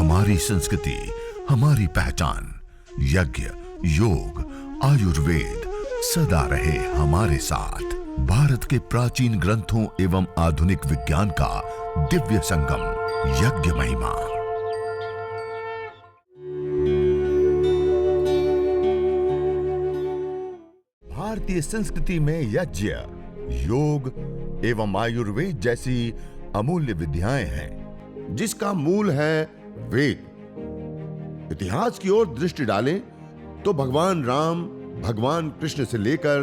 हमारी संस्कृति, हमारी पहचान। यज्ञ, योग, आयुर्वेद सदा रहे हमारे साथ। भारत के प्राचीन ग्रंथों एवं आधुनिक विज्ञान का दिव्य संगम, यज्ञ महिमा। भारतीय संस्कृति में यज्ञ, योग एवं आयुर्वेद जैसी अमूल्य विद्याएं हैं, जिसका मूल है वेद। इतिहास की ओर दृष्टि डालें तो भगवान राम, भगवान कृष्ण से लेकर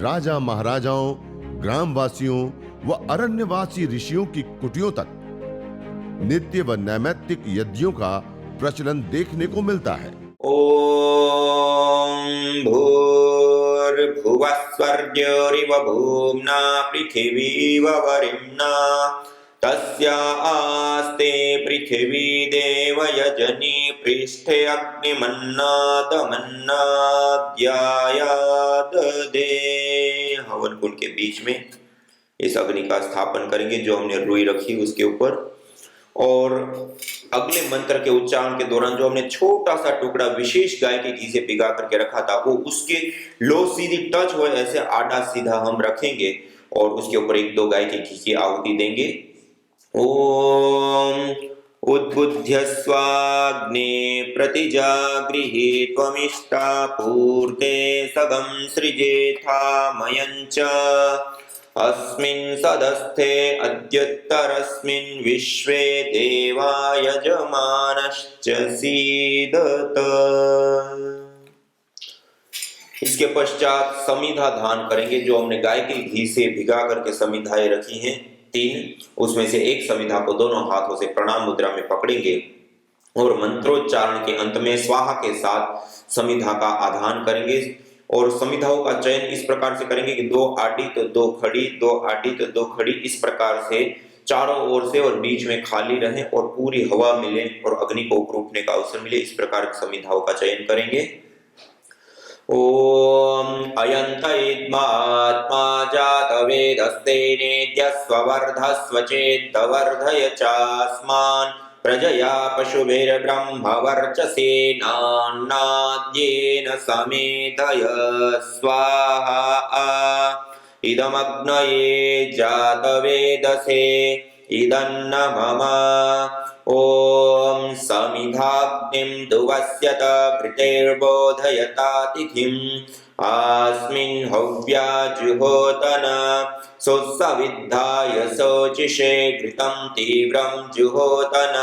राजा महाराजाओं, ग्रामवासियों व अरण्यवासी ऋषियों की कुटियों तक नित्य व नैमित्तिक यज्ञों का प्रचलन देखने को मिलता है। ओम भूर्भुवः स्वर्गोरिव भूम्ना पृथिवीव वरिम्ना तस्या आस्ते पृथिवी देव यजनी पृष्ठे अग्निमन्नादमन्नाद्यायाददे। हवन कुंड के बीच में इस अग्नि का स्थापन करेंगे जो हमने रुई रखी उसके ऊपर, और अगले मंत्र के उच्चारण के दौरान जो हमने छोटा सा टुकड़ा विशेष गाय के घी से भिगा करके रखा था वो उसके लो सीधी टच हो ऐसे आधा सीधा हम रखेंगे और उसके ऊपर 1-2 गाय के घी की आहुति देंगे। ओम उद्बुद्ध्य स्वाग्ने प्रतिजागृहि त्वमिष्टा पूर्ते सगं सृजेथा मयञ्च अस्मिन् सदस्थे अद्युत्तरस्मिन् विश्वे देवा यजमानश्च सीदत। इसके पश्चात समिधा धान करेंगे जो हमने गाय के घी से भिगा करके समिधाएं रखी हैं 3, उसमें से एक समिधा को दोनों हाथों से प्रणाम मुद्रा में पकड़ेंगे और मंत्रोच्चारण के अंत में स्वाहा के साथ समिधा का आधान करेंगे। और समिधाओं का चयन इस प्रकार से करेंगे कि 2 आडी तो 2 खड़ी, 2 आडी तो 2 खड़ी, इस प्रकार से चारों ओर से और बीच में खाली रहे और पूरी हवा मिले और अग्नि को ऊपर उठने का अवसर मिले, इस प्रकार की समिधाओं का चयन करेंगे। ओम अयंत इद्मात्मा जातवेदस्ते नेद्यस्वर्धस्व चेद्वर्धय चास्मान् प्रजया पशुभिर्ब्रह्मवर्चसेनान्नाद्येन समेधय स्वाहा। इदमग्नये जातवेदसे इदन्न मम। ओम समिधाग्निं दुवस्यत घृतेर्बोधयता तिथिम् अस्मिन् हव्या जुहोतन सोत्सविद्धाय शोचिषे घृतं तीव्रं जुहोतन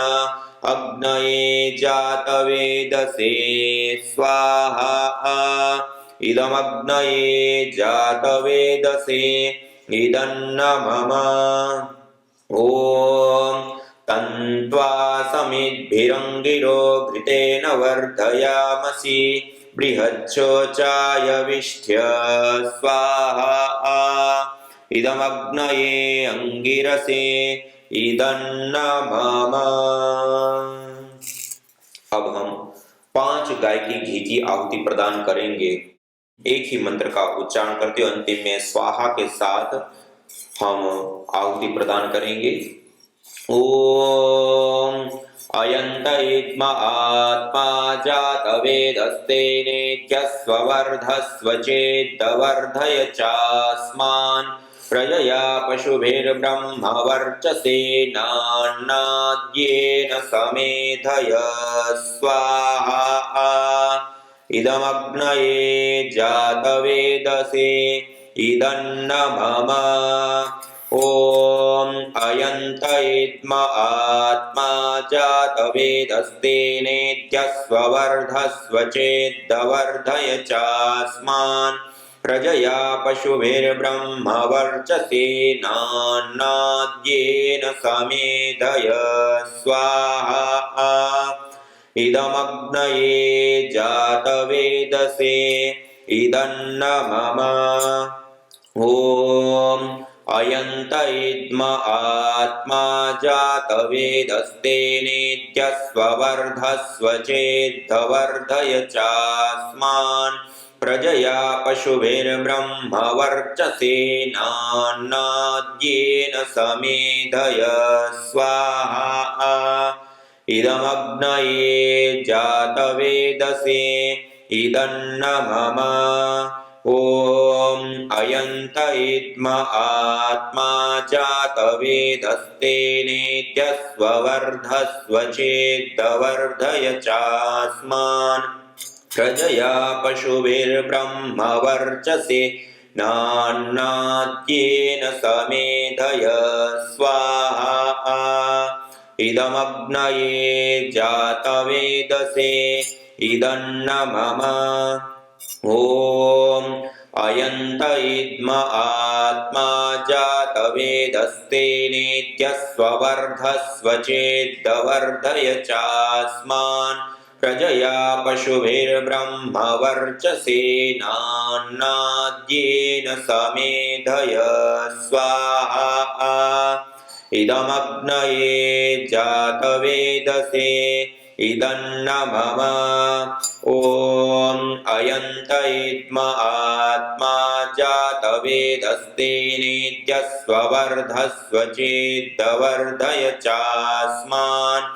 अग्नये जातवेदसे स्वाहा। इदमग्नये जातवेदसे इदन्न मम। ओम तन्त्वा समिद्भिरङ्गिरो घृतेन वर्धयामसि बृहच्छोचाय विष्ठ्य स्वाहा। इदमग्नये अंगिरसे इदन्न मम। अब हम 5 गाय की घी की आहुति प्रदान करेंगे। एक ही मंत्र का उच्चारण करते हुए अंतिम में स्वाहा के साथ हम आहुति प्रदान करेंगे। ओम अयंत इद्म आत्मा जातवेदस्ते नेत्यस्वर्धस्व चेद्वर्धय चास्मान् प्रजया पशुभिर्ब्रह्मवर्चसेनान्नाद्येन समेधय स्वाहा। इदमग्नये जातवेदसे इदन्न मम। ओम अयंत इद्म आत्मा जातवेदस्ते नेत्यस्वर्धस्व चेद्वर्धय चास्मान् प्रजया पशुभिर्ब्रह्मवर्चसेनान्नाद्येन समेधय स्वाहा। इदमग्नये जातवेदसे इदन्न मम। ओम अयंत इद्म आत्मा जातवेदस्ते नेत्यस्वर्धस्व चेद्वर्धय चास्मान् प्रजया पशुभिर्ब्रह्मवर्चसेनान्नाद्येन समेधय स्वाहा। इदमग्नये जातवेदसे इदन्न मम ॐ अयन्त इद्म आत्मा जातवेदस्तेनेत्यस्ववर्धस्व चेद्वर्धय चास्मान् प्रजया पशुभिर्ब्रह्मवर्चसे नान्नाद्येन समेधय स्वाहा इदमग्नये जातवेदसे इदन्न मम ॐ अयन्त इद्म आत्मा जातवेदस्तेनेत्यस्ववर्धस्व चेद्वर्धय चास्मान् प्रजया पशुभिर्ब्रह्मवर्चसे नान्नाद्येन समेधय स्वाहा इदमग्नये जातवेदसे इदन्न मम ॐ अयन्त इद्म आत्मा जातवेदस्तेनेत्यस्ववर्धस्व चेद्वर्धय चास्मान्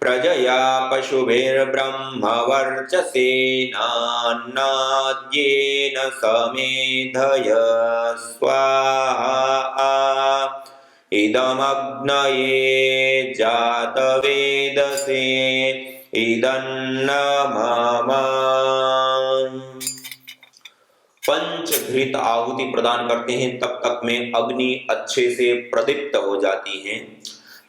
प्रजया पशुभिर्ब्रह्मवर्चसे नान्नाद्येन समेधय स्वाहा इदमग्नये जातवेदसे इदन्न मम। पंचघृत आहुति प्रदान करते हैं, तब तक में अग्नि अच्छे से प्रदीप्त हो जाती है।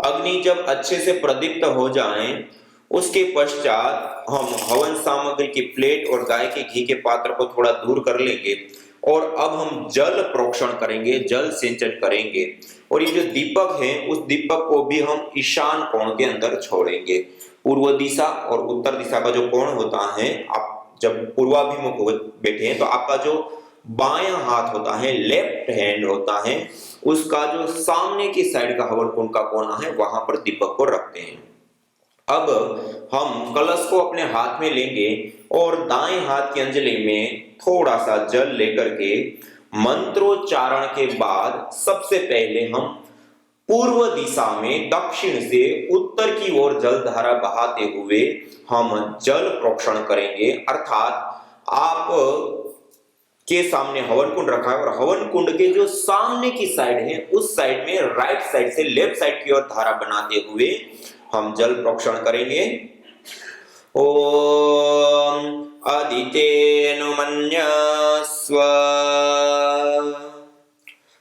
अग्नि जब अच्छे से प्रदीप्त हो जाए उसके पश्चात हम हवन सामग्री की प्लेट और गाय के घी के पात्र को थोड़ा दूर कर लेंगे और अब हम जल प्रोक्षण करेंगे, जल सिंचन करेंगे। और ये जो दीपक है उस दीपक को भी हम ईशान कोण के अंदर छोड़ेंगे। पूर्व दिशा और उत्तर दिशा का जो कोण होता है, आप जब पूर्वाभिमुख बैठे हैं तो आपका जो बायां हाथ होता है, लेफ्ट हैंड होता है, उसका जो सामने की साइड का हवन कुंड का कोना है वहां पर दीपक को रखते हैं। अब हम कलश को अपने हाथ में लेंगे और दाएं हाथ की अंजलि में थोड़ा सा जल लेकर के मंत्रोच्चारण के बाद सबसे पहले हम पूर्व दिशा में दक्षिण से उत्तर की ओर जल धारा बहाते हुए हम जल प्रोक्षण करेंगे। अर्थात आप के सामने हवन कुंड रखा है और हवन कुंड के जो सामने की साइड है उस साइड में राइट साइड से लेफ्ट साइड की ओर धारा बनाते हुए हम जल प्रोक्षण करेंगे। ओम अदितेनुमन्यस्व।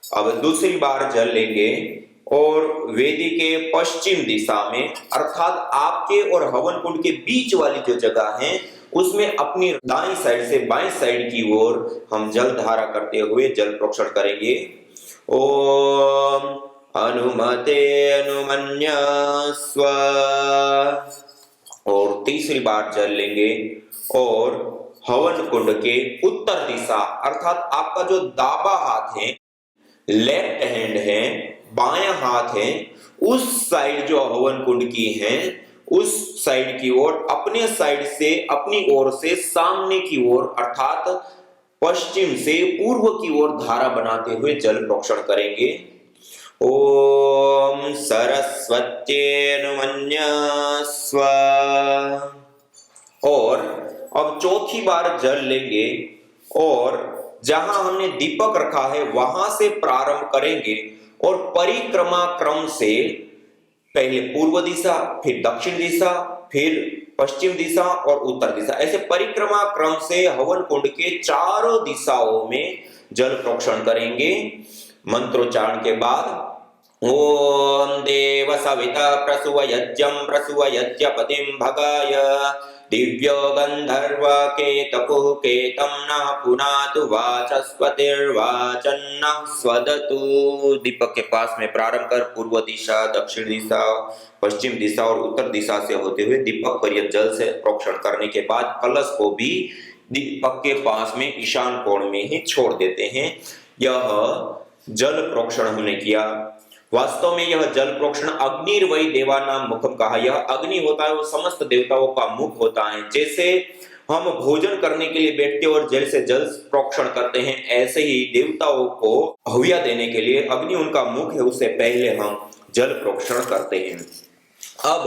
अब दूसरी बार जल लेंगे और वेदी के पश्चिम दिशा में, अर्थात आपके और हवन कुंड के बीच वाली जो जगह है उसमें अपनी दाईं साइड से बाईं साइड की ओर हम जल धारा करते हुए जल प्रोक्षण करेंगे। ओम अनुमते अनुमन्यस्व। और तीसरी बार जल लेंगे और हवन कुंड के उत्तर दिशा, अर्थात आपका जो दावा हाथ है, लेफ्ट हैंड है, बायां हाथ है, उस साइड जो हवन कुंड की है उस साइड की ओर अपने साइड से, अपनी ओर से सामने की ओर, अर्थात पश्चिम से पूर्व की ओर धारा बनाते हुए जल प्रोक्षण करेंगे। ओम सरस्वत्येनुमन्यस्व। और अब चौथी बार जल लेंगे और जहां हमने दीपक रखा है वहां से प्रारंभ करेंगे और परिक्रमा क्रम से पहले पूर्व दिशा, फिर दक्षिण दिशा, फिर पश्चिम दिशा और उत्तर दिशा, ऐसे परिक्रमा क्रम से हवन कुंड के चारों दिशाओं में जल प्रोक्षण करेंगे। मंत्रोच्चारण के बाद ओम देव सविता प्रसुवयज्ञं प्रसुवयज्ञपतिं भगाय दिव्यो गंधर्व केतपुः केतं नः पुनातु वाचस्पतिर्वाचन्नः स्वदतु। दीपक के पास में प्रारंभ कर पूर्व दिशा, दक्षिण दिशा, पश्चिम दिशा और उत्तर दिशा से होते हुए दीपक पर्यंत जल से प्रोक्षण करने के बाद कलश को भी दीपक के पास में ईशान कोण में ही छोड़ देते हैं। यह जल प्रोक्षण हमने किया। वास्तव में यह जल प्रोक्षण अग्निर्वै देवानां मुखम कहा। यह अग्नि होता है वो समस्त देवताओं का मुख होता है। जैसे हम भोजन करने के लिए बैठते और जल से जल प्रोक्षण करते हैं, ऐसे ही देवताओं को हव्या देने के लिए अग्नि उनका मुख है, उससे पहले हम जल प्रोक्षण करते हैं। अब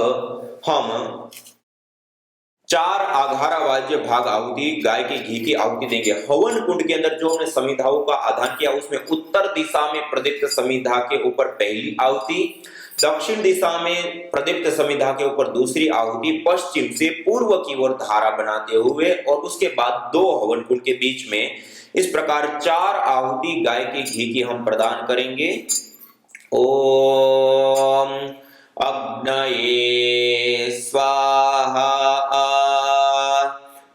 हम 4 आघारावाज्य भाग आहुति गाय के घी की आहुति देंगे। हवन कुंड के अंदर जो हमने समिधाओं का आधान किया उसमें उत्तर दिशा में प्रदीप्त समिधा के ऊपर पहली आहुति, दक्षिण दिशा में प्रदीप्त समिधा के ऊपर दूसरी आहुति, पश्चिम से पूर्व की ओर धारा बनाते हुए और उसके बाद 2 हवन कुंड के बीच में इस प्रकार 4 आहुति गाय के घी की हम प्रदान करेंगे। ओम अग्नये स्वाहा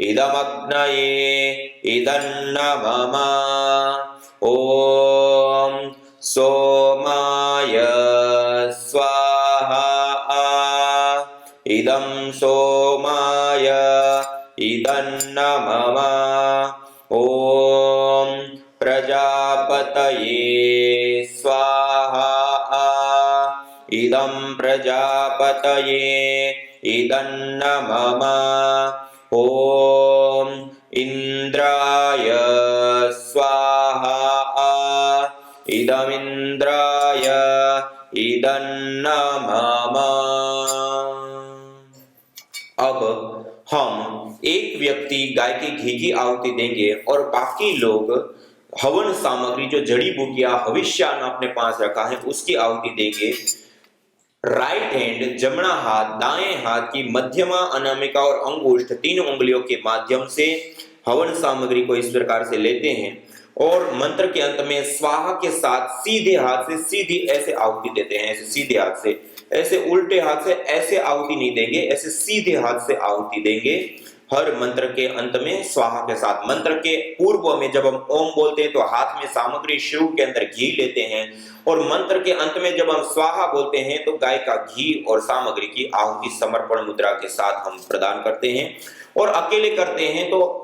इदमग्नये इदन्नमम। ओम सोमाय स्वाहा इदं सोमाय इदन्नमम। ओम प्रजापतये स्वाहा इदं प्रजापतये इदन्नमम। ओम इंद्राय स्वाहा इदमिन्द्राय इदन्नमम। अब हम एक व्यक्ति गाय के घी की आहुति देंगे और बाकी लोग हवन सामग्री जो जड़ी बूटियां हविष्यान्न अपने पास रखा है उसकी आहुति देंगे। राइट हैंड जमना हाथ दाएं हाथ की मध्यमा अनामिका और अंगुष्ठ 3 उंगलियों के माध्यम से हवन सामग्री को इस प्रकार से लेते हैं और मंत्र के अंत में स्वाहा के साथ सीधे हाथ से सीधी ऐसे आहुति देते हैं। ऐसे सीधे हाथ से, ऐसे उल्टे हाथ से ऐसे आहुति नहीं देंगे, ऐसे सीधे हाथ से आहुति देंगे हर मंत्र के अंत में स्वाहा के साथ। मंत्र के पूर्व में जब हम ओम बोलते हैं तो हाथ में सामग्री शिव के अंदर घी लेते हैं और मंत्र के अंत में जब हम स्वाहा बोलते हैं तो गाय का घी और सामग्री की आहुति समर्पण मुद्रा के साथ हम प्रदान करते हैं। और अकेले करते हैं तो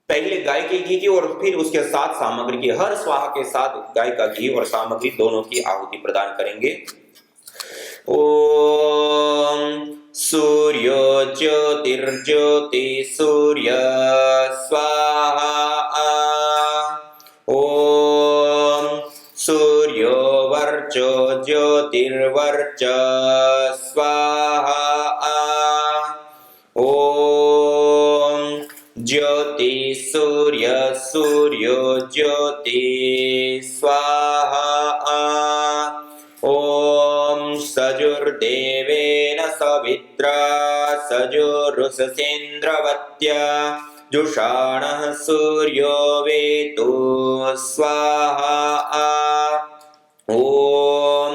पहले गाय के घी की और फिर उसके साथ सामग्री की, हर स्वाहा के साथ गाय का घी और सामग्री दोनों की आहुति प्रदान करेंगे। ओम सूर्यो ज्योतिर्ज्योति सूर्य स्वाहा। ओम सूर्यो वर्चो ज्योतिर्वर्च स्वाहा। ओम ज्योति सूर्य सूर्यो ज्योति स्वाहा। ओम सजुर्देवेन सवित्रा सजुरुषसेन्द्रवत्या जुषाणः सूर्यो वेतो स्वाहा। ओम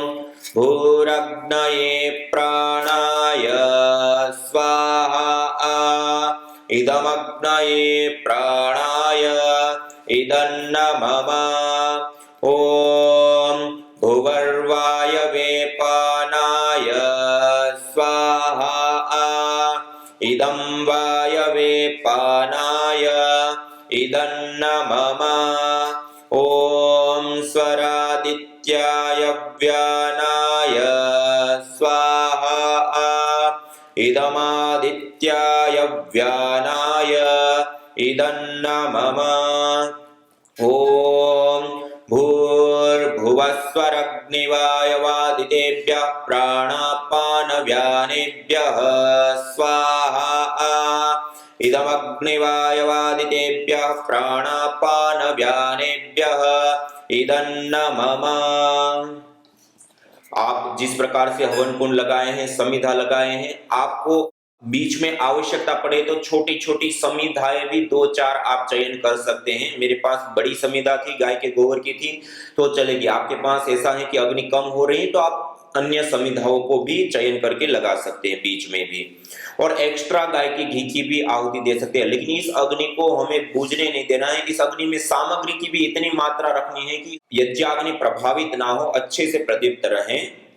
भूरग्नये प्राणाय स्वाहा इदमग्नये प्राणाय इदन्नमम। ओम भुवर्वायवे पानाय स्वाहा इदं वायवे पानाय इदन्नमम। ओम स्वरादित्याय व्यानाय स्वाहा इदमादित्याय व्यानाय इदन्नमम। ओम भूर्भुवस्वरग्निवायवादितेभ्यः प्राणापानव्यानेभ्यः स्वाहा इदमग्निवायवादितेभ्यः प्राणापानव्यानेभ्यः इदन्नमम। आप जिस प्रकार से हवन कुंड लगाए हैं, समिधा लगाए हैं, आपको बीच में आवश्यकता पड़े तो छोटी छोटी समिधाएं भी 2-4 आप चयन कर सकते हैं। मेरे पास बड़ी समिधा थी, गाय के गोबर की थी तो चलेगी। आपके पास ऐसा है कि अग्नि कम हो रही है तो आप अन्य समिधाओं को भी चयन करके लगा सकते हैं बीच में भी, और एक्स्ट्रा गाय की घी की भी आहुति दे सकते हैं। लेकिन इस अग्नि को हमें बुझने नहीं देना है। इस अग्नि में सामग्री की भी इतनी मात्रा रखनी है कि यज्ञाग्नि प्रभावित ना हो, अच्छे से प्रदीप्त रहे।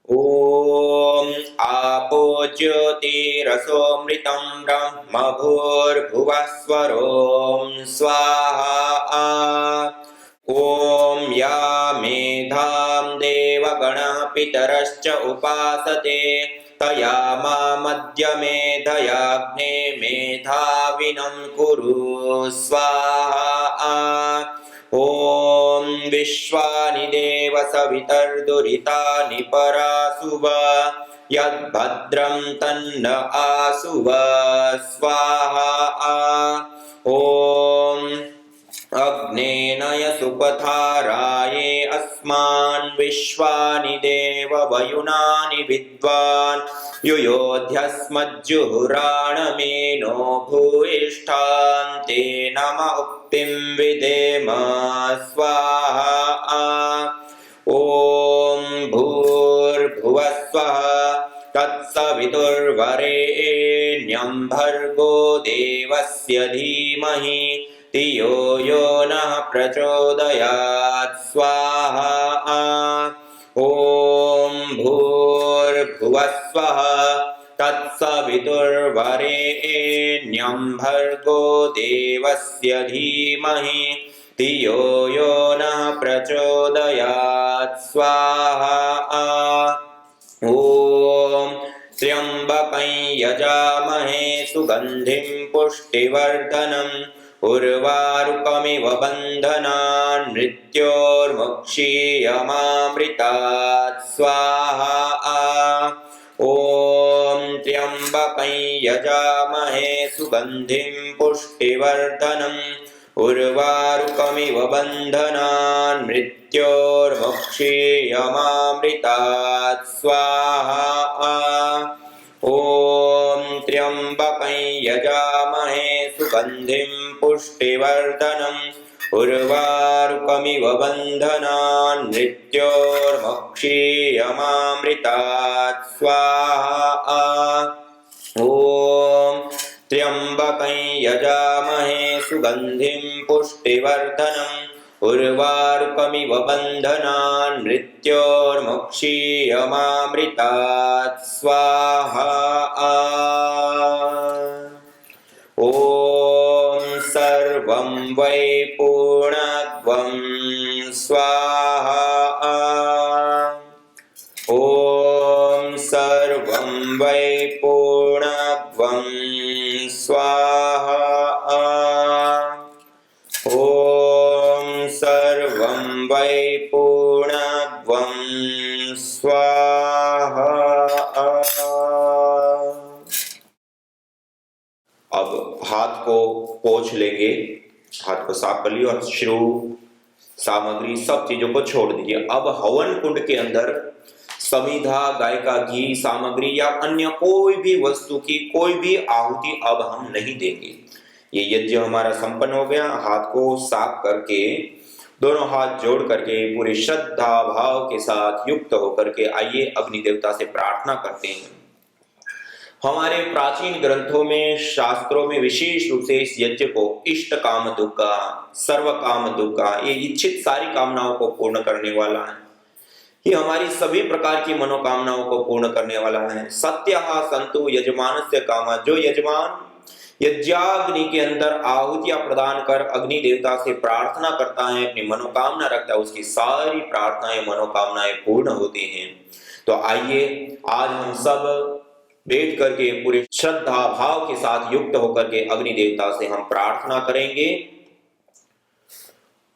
ओम आपो ज्योतिरसोमृतं ब्रह्म भूर्भुवस्वरों स्वाहा। ओम या मेधां देवगणः पितरश्च उपासते तया मामद्य मेधयाग्ने मेधाविनं कुरु स्वाहा। ओम विश्वानि देव सवितर्दुरितानि परासुव यद्भद्रं तन्न आसुव स्वाहा ॐ अग्नेनय सुपथाराये अस्मान् विश्वानि देव वयुनानि विद्वान् युयोध्यस्मज्जुहुराणमेनो भूयिष्ठां ते नम उक्तिं विदेम स्वाहा ॐ भूर्भुवस्वः तत्सवितुर्वरेण्यं भर्गो देवस्य धीमहि धियो यो नः प्रचोदयात् स्वाहा ॐ भूर्भुवस्वः तत्सवितुर्वरेण्यं भर्गो देवस्य धीमहि धियो यो नः प्रचोदयात् स्वाहा ॐ त्र्यम्बकं यजामहे सुगन्धिं पुष्टिवर्धनम् उर्वारुकमिव बन्धनान् मृत्योर्मुक्षीयमामृतात् स्वाहा ॐ त्र्यम्बकं यजामहे सुगन्धिं पुष्टिवर्धनम् उर्वारुकमिव बन्धनान् मृत्योर्मुक्षीयमामृतात् स्वाहा ॐ त्र्यम्बकं यजामहे सुगन्धिं पुष्टिवर्धनम् उर्वारुकमिव बन्धनान् मृत्योर्मुक्षीयमामृतात् स्वाहा ॐ त्र्यम्बकं यजामहे सुगन्धिं पुष्टिवर्धनम् उर्वारुकमिव बन्धनान् मृत्योर्मुक्षीयमामृतात् स्वाहा ॐ सर्वं वै पूर्णत्वं स्वाहा ॐ सर्वं वै पूर्णत्वं स्वाहा ॐ सर्वं वै पूर्णत्वं स्वाहा। अब हाथ को पोंछ लेंगे, हाथ को साफ कर लिया और श्रू सामग्री सब चीजों को छोड़ दीजिए। अब हवन कुंड के अंदर समिधा, गाय का घी सामग्री या अन्य कोई भी वस्तु की कोई भी आहुति अब हम नहीं देंगे। ये यज्ञ हमारा संपन्न हो गया। हाथ को साफ करके दोनों हाथ जोड़ करके पूरी श्रद्धा भाव के साथ युक्त होकर के आइए अग्नि देवता से प्रार्थना करते हैं। हमारे प्राचीन ग्रंथों में, शास्त्रों में विशेष रूप से इस यज्ञ को इष्ट काम दुग्गा, सर्व काम दुग्गा, ये इच्छित सारी कामनाओं को पूर्ण करने वाला है। ये हमारी सभी प्रकार की मनोकामनाओं को पूर्ण करने वाला है। सत्यः संतु यजमानस्य कामा, जो यजमान यज्ञाग्नि के अंदर आहुतियां प्रदान कर अग्नि देवता से प्रार्थना करता है, अपनी मनोकामना रखता है, उसकी सारी प्रार्थनाएं मनोकामनाएं पूर्ण होती हैं। तो आइए आज हम सब बैठ करके पूरे श्रद्धा भाव के साथ युक्त होकर के अग्नि देवता से हम प्रार्थना करेंगे।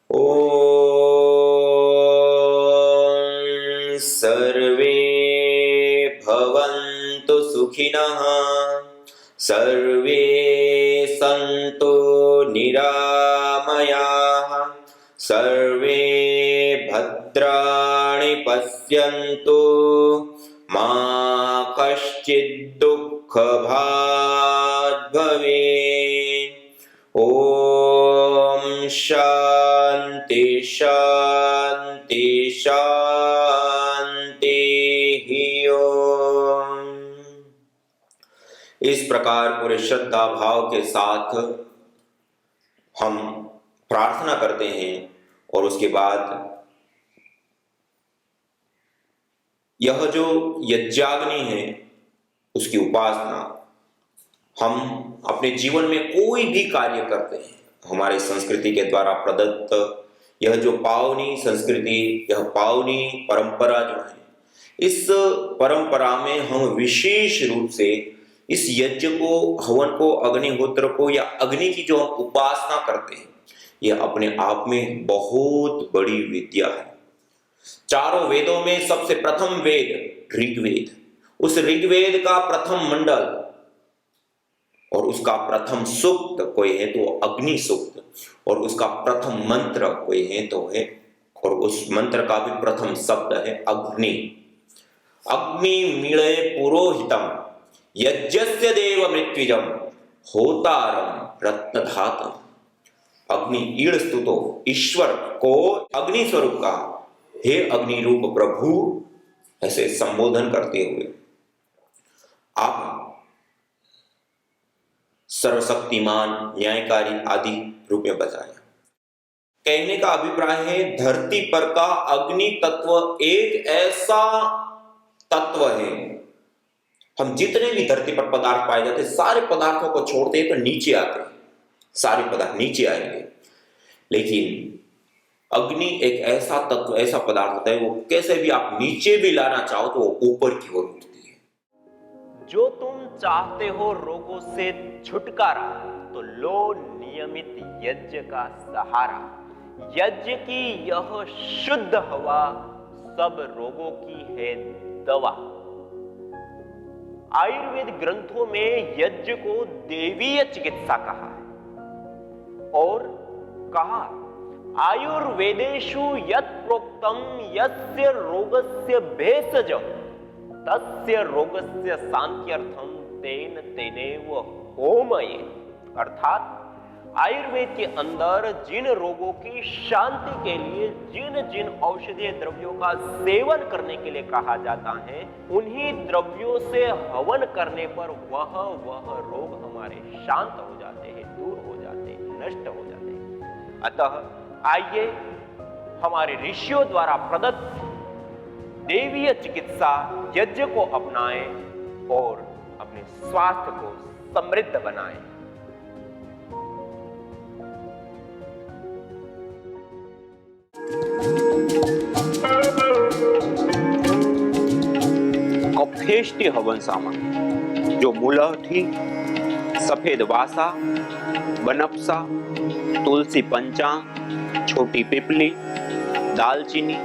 ओम सर्वे भवन्तु सुखिनः, सर्वे सन्तु निरामयाः, सर्वे भद्राणि पश्यन्तु, मा कश्चित् दुःखभाग् भवेत्। ॐ शान्ति शान्ति शान्तिः। ओम। इस प्रकार पूरे श्रद्धा भाव के साथ हम प्रार्थना करते हैं और उसके बाद यह जो यज्ञाग्नि है उसकी उपासना हम अपने जीवन में कोई भी कार्य करते हैं, हमारी संस्कृति के द्वारा प्रदत्त यह जो पावनी संस्कृति, यह पावनी परंपरा जो है, इस परंपरा में हम विशेष रूप से इस यज्ञ को, हवन को, अग्निहोत्र को या अग्नि की जो हम उपासना करते हैं, यह अपने आप में बहुत बड़ी विद्या है। चारों वेदों में सबसे प्रथम वेद ऋग्वेद, उस ऋग्वेद का प्रथम मंडल और उसका प्रथम सूक्त कोई है तो अग्नि सूक्त, और उसका प्रथम मंत्र कोई है तो है, और उस मंत्र का भी प्रथम शब्द है अग्नि। अग्नि मीळे पुरोहितम यज्ञस्य देव मृत्युजम होतारम रत्नधातम। अग्नि ईड़ स्तुतो, ईश्वर को अग्नि स्वरूप का हे अग्नि रूप प्रभु ऐसे संबोधन करते हुए आप सर्वशक्तिमान, न्यायकारी आदि रूप में बताया। कहने का अभिप्राय है धरती पर का अग्नि तत्व एक ऐसा तत्व है, हम जितने भी धरती पर पदार्थ पाए जाते सारे पदार्थों को छोड़ते हैं तो नीचे आते हैं, सारे पदार्थ नीचे आएंगे, लेकिन अग्नि एक ऐसा तत्व, ऐसा पदार्थ होता है वो कैसे भी आप नीचे भी लाना चाहो तो वो ऊपर की ओर उठती है। जो तुम चाहते हो रोगों से छुटकारा तो लो नियमित यज्ञ का सहारा। यज्ञ की यह शुद्ध हवा सब रोगों की है दवा। आयुर्वेद ग्रंथों में यज्ञ को देवीय चिकित्सा कहा है और कहा आयुर्वेदेषु यत् प्रोक्तम यस्य रोगस्य भेषजम तस्य रोगस्य शांत्यर्थम तेन तेनेव होमये। अर्थात आयुर्वेद के अंदर जिन रोगों की शांति के लिए जिन जिन औषधीय द्रव्यों का सेवन करने के लिए कहा जाता है, उन्हीं द्रव्यों से हवन करने पर वह रोग हमारे शांत हो जाते हैं, दूर हो जाते हैं, नष्ट हो जाते हैं। अतः आइए हमारे ऋषियों द्वारा प्रदत्त देवीय चिकित्सा यज्ञ को अपनाएं और अपने स्वास्थ्य को समृद्ध बनाएं। कफेष्टि हवन सामग्री जो मुलठी, सफेद वासा, बनफसा, तुलसी पंचांग, छोटी पिपली, दालचीनी,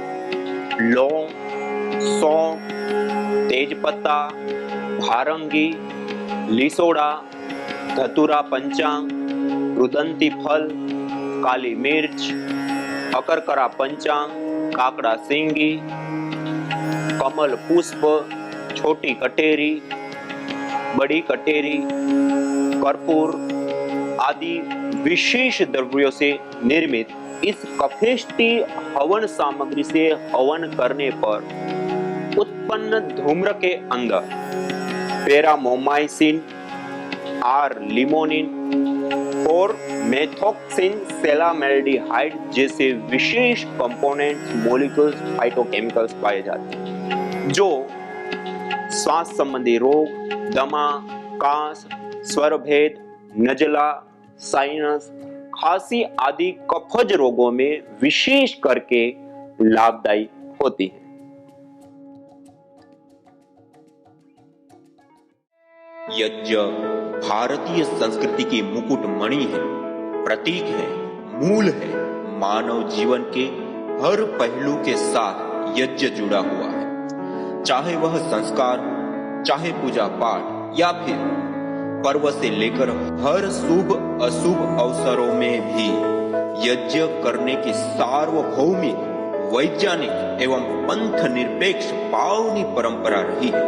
लौंग, सौंफ, तेजपत्ता, भारंगी, लिसोड़ा, धतूरा पंचांग, रुदंती फल, काली मिर्च, अकरकरा पंचांग, काकड़ा सिंगी, कमल पुष्प, छोटी कटेरी, बड़ी कटेरी, कर्पूर आदि विशेष द्रव्यों से निर्मित इस कफेष्टि हवन सामग्री से हवन करने पर उत्पन्न धूम्र के अंदर पेरामोमाइसिन, आर लिमोनिन और मेथोक्सिन सेलामेल्डिहाइड जैसे विशेष कंपोनेंट्स, मॉलिक्यूल्स, फाइटोकेमिकल्स पाए जाते हैं जो श्वास संबंधी रोग, दमा, कास, स्वरभेद, नजला, साइनस, खांसी आदि कफज रोगों में विशेष करके लाभदायी होती है। यज्ञ भारतीय संस्कृति की मुकुट मणि है, प्रतीक है, मूल है। मानव जीवन के हर पहलू के साथ यज्ञ जुड़ा हुआ है, चाहे वह संस्कार, चाहे पूजा पाठ या फिर पर्व से लेकर हर शुभ अशुभ अवसरों में भी यज्ञ करने की सार्वभौमिक, वैज्ञानिक एवं पंथ निरपेक्ष पावनी परंपरा रही है।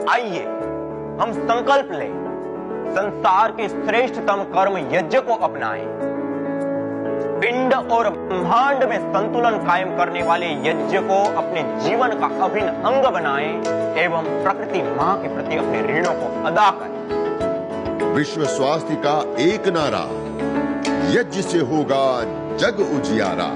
आइए हम संकल्प लें, संसार के श्रेष्ठतम कर्म यज्ञ को अपनाएं। पिंड और ब्रह्मांड में संतुलन कायम करने वाले यज्ञ को अपने जीवन का अभिन्न अंग बनाएं एवं प्रकृति मां के प्रति अपने ऋणों को अदा करें। विश्व स्वास्थ्य का एक नारा, यज्ञ से होगा जग उजियारा।